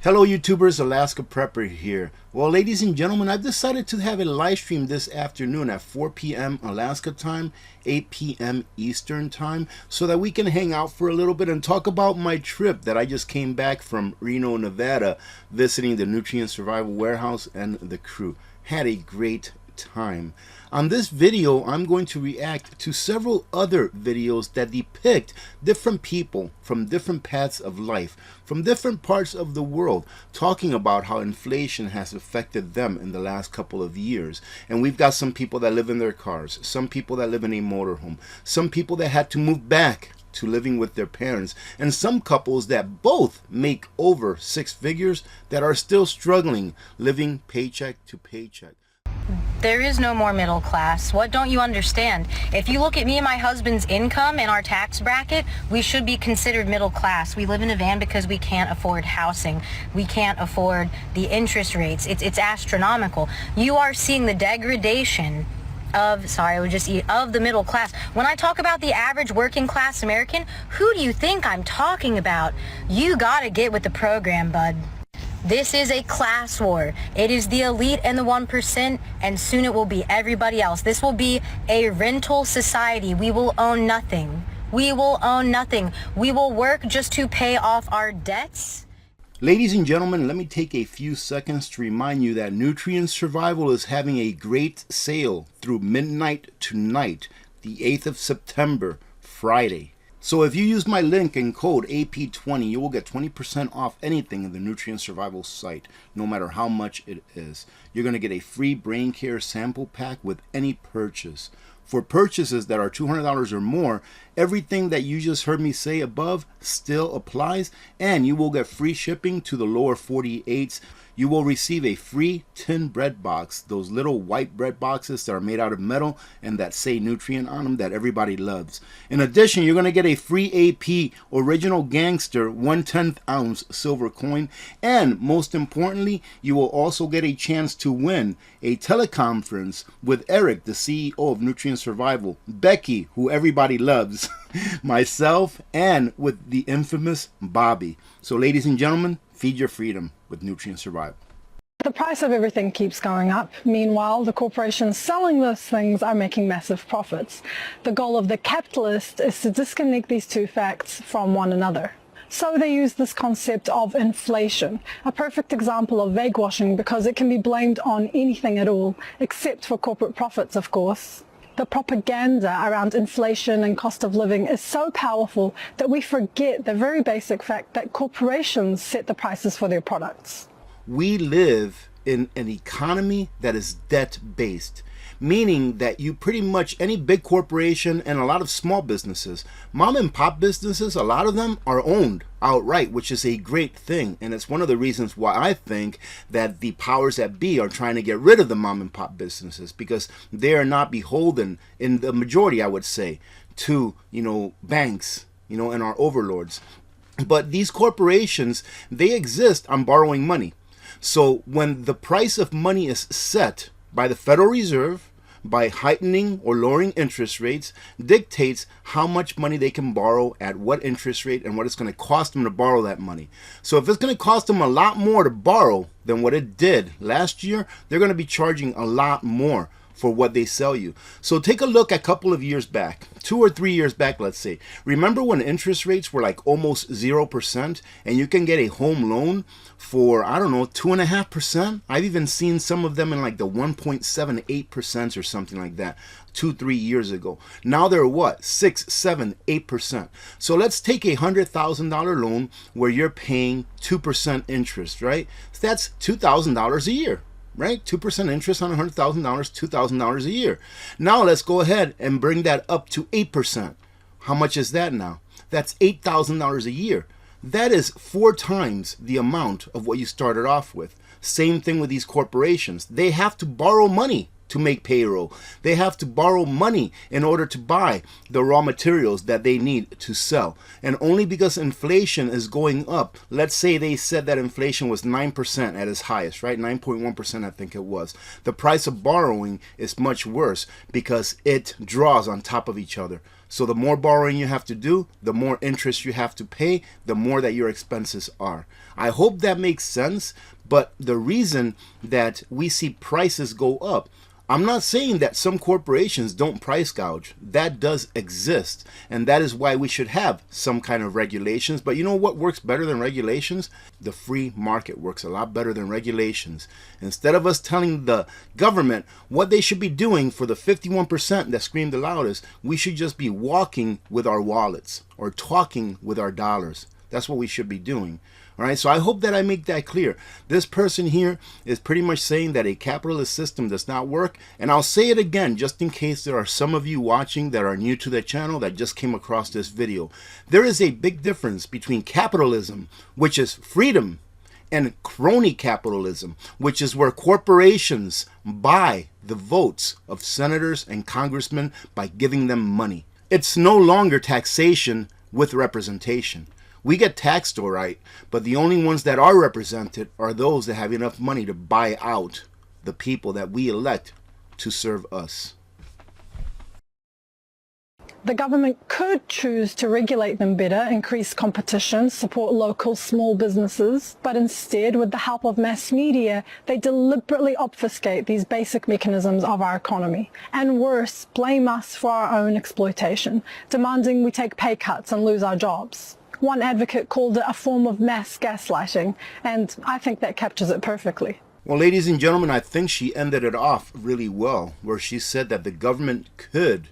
Hello YouTubers, Alaska Prepper here. Well, ladies and gentlemen, I've decided to have a live stream this afternoon at 4 p.m. Alaska time, 8 p.m. Eastern time, so that we can hang out for a little bit and talk about my trip that I just came back from Reno, Nevada, visiting the Nutrient Survival Warehouse and the crew. Had a great time. On this video, I'm going to react to several other videos that depict different people from different paths of life, from different parts of the world, talking about how inflation has affected them in the last couple of years. And we've got some people that live in their cars, some people that live in a motorhome, some people that had to move back to living with their parents, and some couples that both make over six figures that are still struggling, living paycheck to paycheck. There is no more middle class. What don't you understand? If you look at me and my husband's income and our tax bracket, we should be considered middle class. We live in a van because we can't afford housing. We can't afford the interest rates. It's astronomical. You are seeing the degradation of the middle class. When I talk about the average working class American, who do you think I'm talking about? You gotta get with the program, bud. This is a class war. It is the elite and the 1%, and soon it will be everybody else. This will be a rental society. We will own nothing. We will own nothing. We will work just to pay off our debts. Ladies and gentlemen, let me take a few seconds to remind you that Nutrient Survival is having a great sale through midnight tonight, the 8th of September, Friday. So if you use my link and code AP20, you will get 20% off anything in the Nutrient Survival site, no matter how much it is. You're going to get a free BRAINCARE sample pack with any purchase. For purchases that are $200 or more, everything that you just heard me say above still applies, and you will get free shipping to the lower 48s. You will receive a free tin bread box, those little white bread boxes that are made out of metal and that say Nutrient on them that everybody loves. In addition, you're going to get a free AP Original Gangster 1/10 ounce silver coin, and most importantly, you will also get a chance to win a teleconference with Eric, the CEO of Nutrient Survival, Becky, who everybody loves, myself, and with the infamous Bobby. So ladies and gentlemen, feed your freedom with Nutrient Survival. The price of everything keeps going up. Meanwhile, the corporations selling those things are making massive profits. The goal of the capitalist is to disconnect these two facts from one another. So they use this concept of inflation, a perfect example of vague washing because it can be blamed on anything at all, except for corporate profits, of course. The propaganda around inflation and cost of living is so powerful that we forget the very basic fact that corporations set the prices for their products. We live in an economy that is debt-based, meaning that you pretty much, any big corporation and a lot of small businesses, mom and pop businesses, a lot of them are owned outright, which is a great thing. And it's one of the reasons why I think that the powers that be are trying to get rid of the mom and pop businesses, because they are not beholden, in the majority I would say, to, banks, and our overlords. But these corporations, they exist on borrowing money. So when the price of money is set by the Federal Reserve, by heightening or lowering interest rates, dictates how much money they can borrow at what interest rate and what it's going to cost them to borrow that money. So if it's going to cost them a lot more to borrow than what it did last year, they're going to be charging a lot more for what they sell you. So take a look a couple of years back, 2 or 3 years back, let's say. Remember when interest rates were like almost 0% and you can get a home loan for, I don't know, 2.5%? I've even seen some of them in like the 1.78% or something like that 2-3 years ago. Now they're what? 6, 7, 8%. So let's take a $100,000 loan where you're paying 2% interest, right? So that's $2,000 a year. Right? 2% interest on $100,000, $2,000 a year. Now let's go ahead and bring that up to 8%. How much is that now? That's $8,000 a year. That is 4 times the amount of what you started off with. Same thing with these corporations. They have to borrow money to make payroll. They have to borrow money in order to buy the raw materials that they need to sell. And only because inflation is going up, let's say they said that inflation was 9% at its highest, right? 9.1% I think it was. The price of borrowing is much worse because it draws on top of each other. So the more borrowing you have to do, the more interest you have to pay, the more that your expenses are. I hope that makes sense, but the reason that we see prices go up, I'm not saying that some corporations don't price gouge. That does exist, and that is why we should have some kind of regulations. But you know what works better than regulations? The free market works a lot better than regulations. Instead of us telling the government what they should be doing for the 51% that scream the loudest, we should just be walking with our wallets or talking with our dollars. That's what we should be doing. All right, so I hope that I make that clear. This person here is pretty much saying that a capitalist system does not work. And I'll say it again, just in case there are some of you watching that are new to the channel that just came across this video. There is a big difference between capitalism, which is freedom, and crony capitalism, which is where corporations buy the votes of senators and congressmen by giving them money. It's no longer taxation with representation. We get taxed all right, but the only ones that are represented are those that have enough money to buy out the people that we elect to serve us. The government could choose to regulate them better, increase competition, support local small businesses, but instead, with the help of mass media, they deliberately obfuscate these basic mechanisms of our economy. And worse, blame us for our own exploitation, demanding we take pay cuts and lose our jobs. One advocate called it a form of mass gaslighting, and I think that captures it perfectly. Well, ladies and gentlemen, I think she ended it off really well, where she said that the government could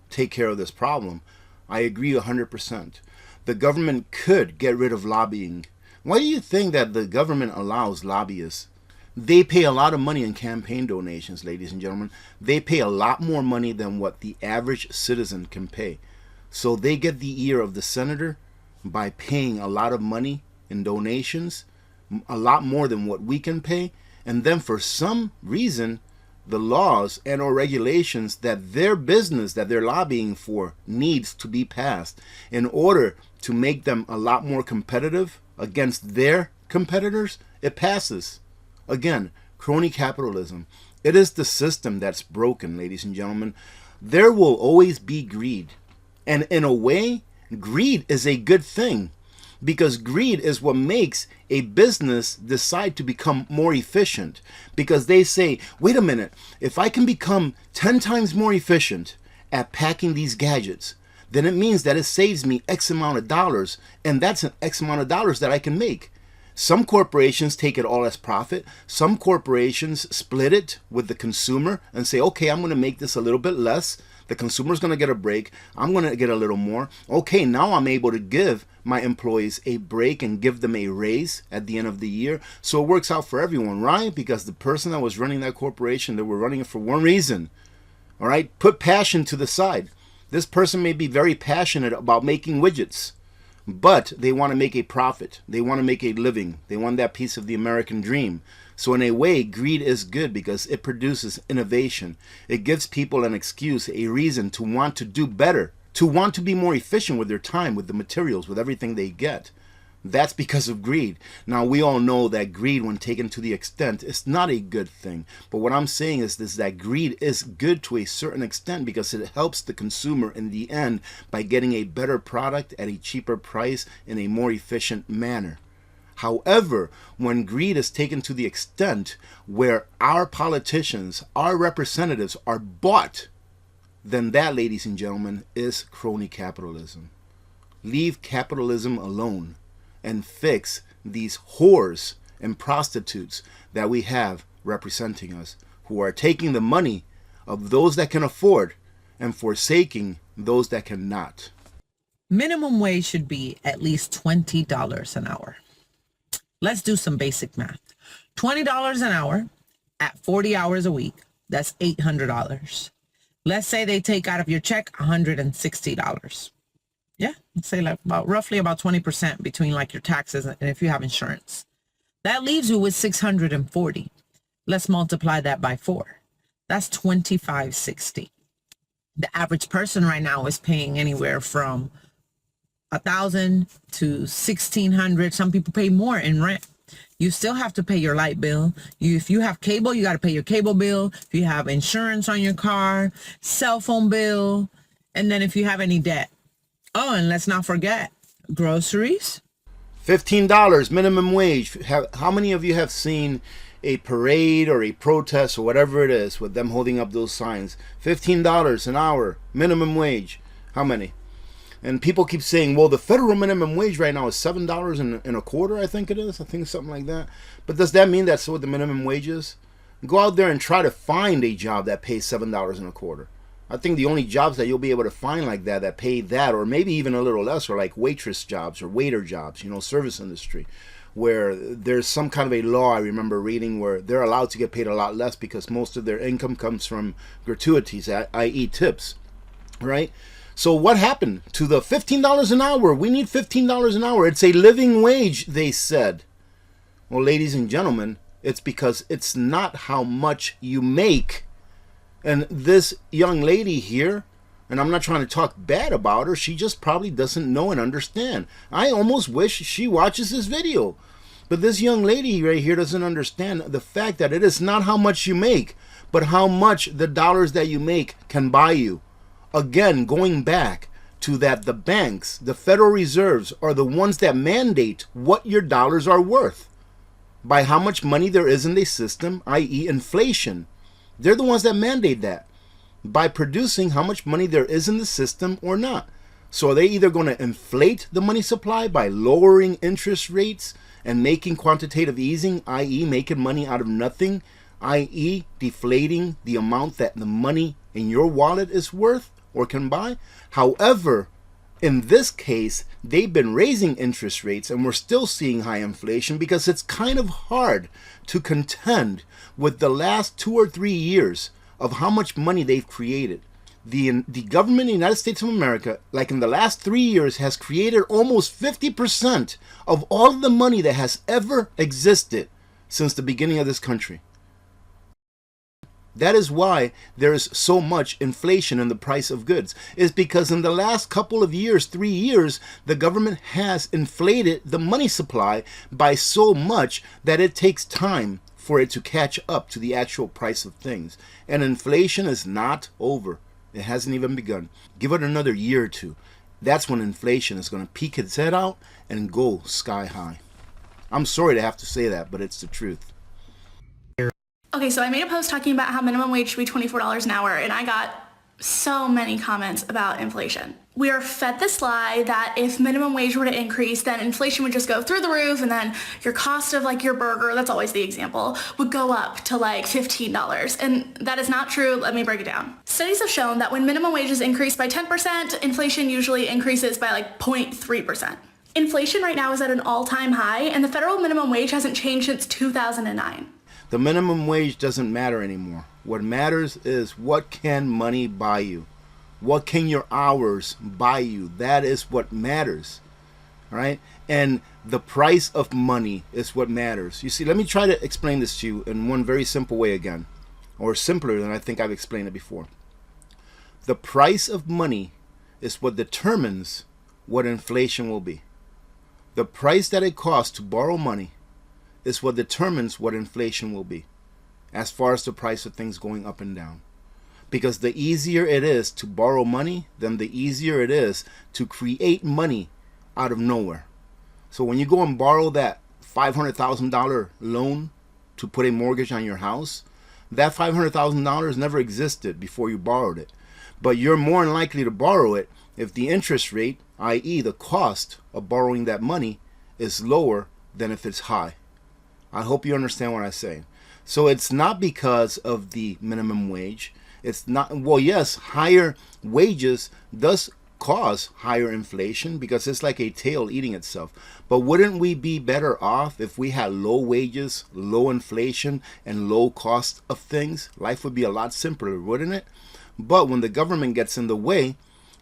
take care of this problem. I agree 100%. The government could get rid of lobbying. Why do you think that the government allows lobbyists? They pay a lot of money in campaign donations, ladies and gentlemen. They pay a lot more money than what the average citizen can pay. So they get the ear of the senator by paying a lot of money in donations, a lot more than what we can pay, and then for some reason the laws and or regulations that their business that they're lobbying for needs to be passed in order to make them a lot more competitive against their competitors, it passes. Again, crony capitalism. It is the system that's broken, ladies and gentlemen. There will always be greed, and in a way greed is a good thing, because greed is what makes a business decide to become more efficient, because they say, wait a minute, if I can become 10 times more efficient at packing these gadgets, then it means that it saves me X amount of dollars, and that's an X amount of dollars that I can make. Some corporations take it all as profit. Some corporations split it with the consumer and say, okay, I'm going to make this a little bit less. The consumer's going to get a break. I'm going to get a little more. Okay, now I'm able to give my employees a break and give them a raise at the end of the year. So it works out for everyone, right? Because the person that was running that corporation, they were running it for one reason. All right, put passion to the side. This person may be very passionate about making widgets, but they want to make a profit. They want to make a living. They want that piece of the American dream. So in a way, greed is good because it produces innovation. It gives people an excuse, a reason to want to do better, to want to be more efficient with their time, with the materials, with everything they get. That's because of greed. Now, we all know that greed, when taken to the extent, is not a good thing. But what I'm saying is this, that greed is good to a certain extent because it helps the consumer in the end by getting a better product at a cheaper price in a more efficient manner. However, when greed is taken to the extent where our politicians, our representatives are bought, then that, ladies and gentlemen, is crony capitalism. Leave capitalism alone and fix these whores and prostitutes that we have representing us, who are taking the money of those that can afford and forsaking those that cannot. Minimum wage should be at least $20 an hour. Let's do some basic math. $20 an hour at 40 hours a week, that's $800. Let's say they take out of your check $160. Yeah, let's say like roughly about 20% between like your taxes and if you have insurance. That leaves you with $640. Let's multiply that by 4. That's $25.60. The average person right now is paying anywhere from $1,000 to $1,600. Some people pay more in rent. You still have to pay your light bill. If you have cable, you got to pay your cable bill. If you have insurance on your car, cell phone bill, and then if you have any debt. Oh, and let's not forget groceries. $15 minimum wage. How many of you have seen a parade or a protest or whatever it is with them holding up those signs? $15 an hour, minimum wage. How many? And people keep saying, well, the federal minimum wage right now is $7 and a quarter, I think it is. I think something like that. But does that mean that's what the minimum wage is? Go out there and try to find a job that pays $7 and a quarter. I think the only jobs that you'll be able to find like that pay that, or maybe even a little less, are like waitress jobs or waiter jobs, service industry, where there's some kind of a law I remember reading where they're allowed to get paid a lot less because most of their income comes from gratuities, i.e. tips, right? So what happened to the $15 an hour? We need $15 an hour. It's a living wage, they said. Well, ladies and gentlemen, it's because it's not how much you make. And this young lady here, and I'm not trying to talk bad about her, she just probably doesn't know and understand. I almost wish she watches this video. But this young lady right here doesn't understand the fact that it is not how much you make, but how much the dollars that you make can buy you. Again, going back to that, the banks, the Federal Reserves, are the ones that mandate what your dollars are worth by how much money there is in the system, i.e. inflation. They're the ones that mandate that by producing how much money there is in the system or not. So are they either going to inflate the money supply by lowering interest rates and making quantitative easing, i.e. making money out of nothing, i.e. deflating the amount that the money in your wallet is worth or can buy? However, in this case, they've been raising interest rates and we're still seeing high inflation because it's kind of hard to contend with the last 2 or 3 years of how much money they've created. The government of the United States of America, like in the last 3 years, has created almost 50% of all of the money that has ever existed since the beginning of this country. That is why there is so much inflation in the price of goods. Is because in the last couple of years, 3 years, the government has inflated the money supply by so much that it takes time for it to catch up to the actual price of things. And inflation is not over. It hasn't even begun. Give it another year or two. That's when inflation is going to peek its head out and go sky high. I'm sorry to have to say that, but it's the truth. Okay, so I made a post talking about how minimum wage should be $24 an hour, and I got so many comments about inflation. We are fed this lie that if minimum wage were to increase, then inflation would just go through the roof, and then your cost of like your burger, that's always the example, would go up to like $15. And that is not true. Let me break it down. Studies have shown that when minimum wage is increased by 10%, inflation usually increases by like 0.3%. Inflation right now is at an all-time high, and the federal minimum wage hasn't changed since 2009. The minimum wage doesn't matter anymore. What matters is what can money buy you? What can your hours buy you? That is what matters, right? And the price of money is what matters. You see, let me try to explain this to you in one very simple way again, or simpler than I think I've explained it before. The price of money is what determines what inflation will be. The price that it costs to borrow money is what determines what inflation will be, as far as the price of things going up and down. Because the easier it is to borrow money, then the easier it is to create money out of nowhere. So when you go and borrow that $500,000 loan to put a mortgage on your house, that $500,000 never existed before you borrowed it. But you're more than likely to borrow it if the interest rate, i.e. the cost of borrowing that money, is lower than if it's high. I hope you understand what I'm saying. So it's not because of the minimum wage. It's not, well, yes, higher wages does cause higher inflation because it's like a tail eating itself. But wouldn't we be better off if we had low wages, low inflation, and low cost of things? Life would be a lot simpler, wouldn't it? But when the government gets in the way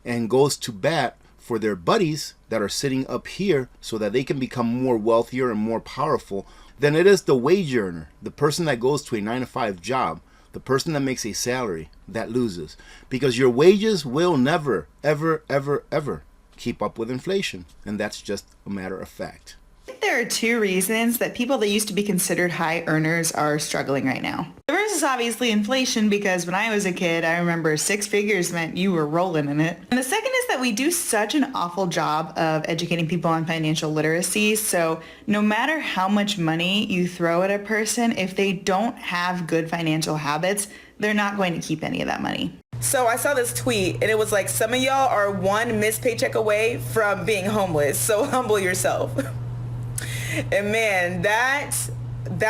and goes to bat for their buddies that are sitting up here so that they can become more wealthier and more powerful, then it is the wage earner, the person that goes to a 9-to-5 job, the person that makes a salary, that loses. Because your wages will never, ever, ever, ever keep up with inflation. And that's just a matter of fact. I think there are two reasons that people that used to be considered high earners are struggling right now. The first is obviously inflation, because when I was a kid, I remember 6 figures meant you were rolling in it. And the second is that we do such an awful job of educating people on financial literacy. So no matter how much money you throw at a person, if they don't have good financial habits, they're not going to keep any of that money. So I saw this tweet and it was like, some of y'all are one missed paycheck away from being homeless. So humble yourself. And man, that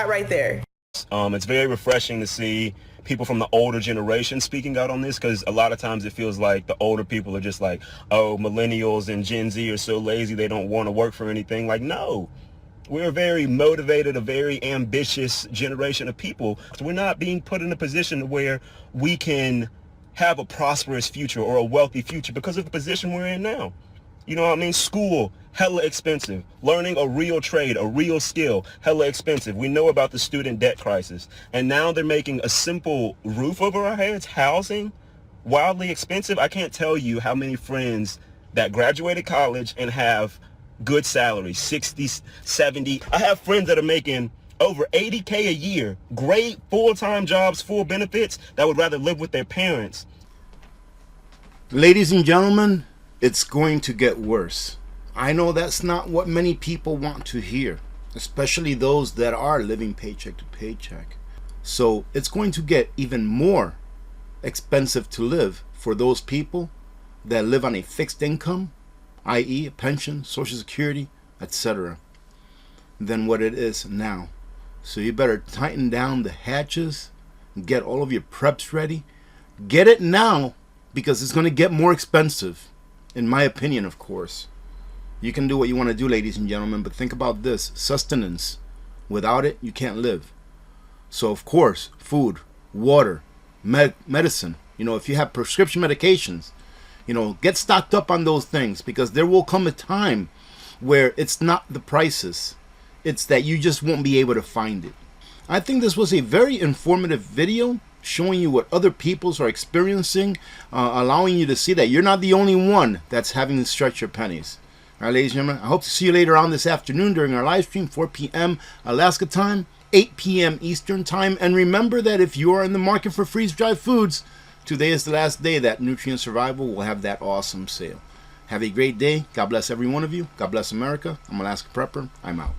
right there. It's very refreshing to see people from the older generation speaking out on this, because a lot of times it feels like the older people are just like, oh, millennials and Gen Z are so lazy they don't want to work for anything. Like, no, we're a very motivated, a very ambitious generation of people. So we're not being put in a position where we can have a prosperous future or a wealthy future because of the position we're in now. You know what I mean? School, hella expensive. Learning a real trade, a real skill, hella expensive. We know about the student debt crisis. And now they're making a simple roof over our heads, housing, wildly expensive. I can't tell you how many friends that graduated college and have good salaries, 60, 70. I have friends that are making over 80K a year, great full-time jobs, full benefits, that would rather live with their parents. Ladies and gentlemen, it's going to get worse. I know that's not what many people want to hear, especially those that are living paycheck to paycheck. So it's going to get even more expensive to live for those people that live on a fixed income, i.e. a pension, Social Security, etc., than what it is now. So you better tighten down the hatches, get all of your preps ready. Get it now, because it's going to get more expensive. In my opinion, of course. You can do what you want to do, ladies and gentlemen, but think about this. Sustenance. Without it, you can't live. So, of course, food, water, medicine. You know, if you have prescription medications, you know, get stocked up on those things, because there will come a time where it's not the prices. It's that you just won't be able to find it. I think this was a very informative video, showing you what other peoples are experiencing, allowing you to see that you're not the only one that's having to stretch your pennies. All right, ladies and gentlemen, I hope to see you later on this afternoon during our live stream, 4 p.m. Alaska time, 8 p.m. Eastern time. And remember that if you are in the market for freeze-dried foods, today is the last day that Nutrient Survival will have that awesome sale. Have a great day. God bless every one of you. God bless America. I'm Alaska Prepper. I'm out.